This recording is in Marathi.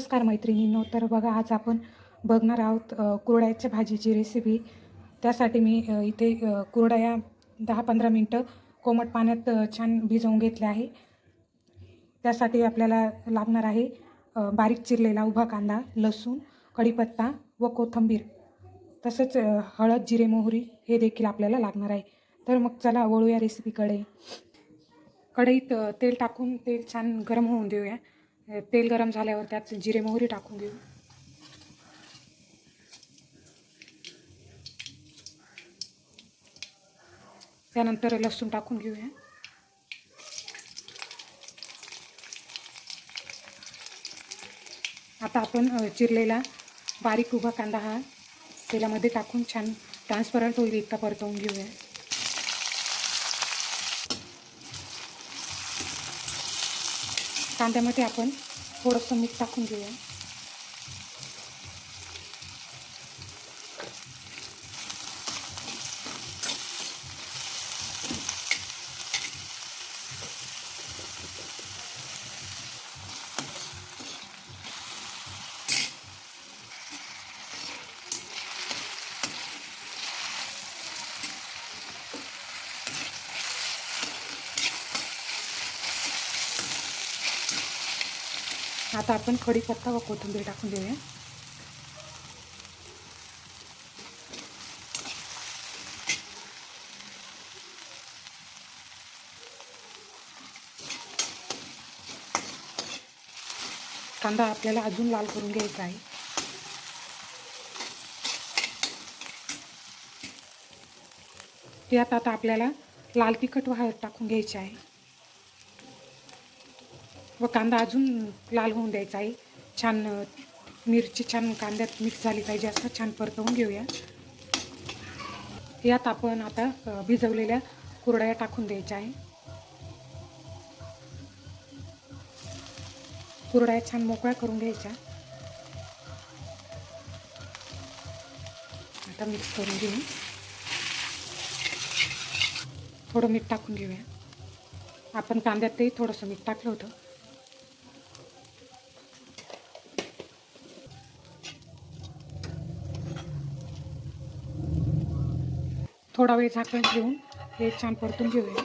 नमस्कार मैत्रिणींनो. तर बघा, आज आपण बघणार आहोत कुरडयाच्या भाजीची रेसिपी. त्यासाठी मी इथे कुरडया 10-15 मिनटं कोमट पाण्यात छान भिजवून घेतल्या आहे. त्यासाठी आपल्याला लागणार आहे बारीक चिरलेला उभा कांदा, लसूण, कढीपत्ता व कोथिंबीर, तसंच हळद, जिरे, मोहरी हे देखील आपल्याला लागणार आहे. तर मग चला वळूया रेसिपीकडे. कढईत तेल टाकून तेल छान गरम होऊन देऊया. तेल गरम झाल्यावर त्यात जिरे मोहरी टाकून घेऊ. त्यानंतर लसूण टाकून घेऊया. आता आपण चिरलेला बारीक उभा कांदा हा तेलामध्ये टाकून छान ट्रान्सपरंट होईल इतका परतवून घेऊया. कांद्यामध्ये आपण थोडंसं मीठ टाकून घेऊया. आता आपण कढीपत्ता व कोथिंबीर टाकून देऊया. कांदा आपल्याला अजून लाल करून घ्यायचा आहे. यात आता आपल्याला लाल तिखट व हळद टाकून घ्यायची आहे व कांदा अजून लाल होऊन द्यायचा आहे. छान मिरची छान कांद्यात मिक्स झाली पाहिजे असं छान परतवून घेऊया. यात आपण आता भिजवलेल्या कुरडया टाकून द्यायच्या आहे. कुरडया छान मोकळ्या करून घ्यायच्या. आता मिक्स करून घेऊ. थोडं मीठ टाकून घेऊया. आपण कांद्यातही थोडंसं मीठ टाकलं होतं. थोडा वेळ झाकण ठेवून हे छान परतून घेऊया.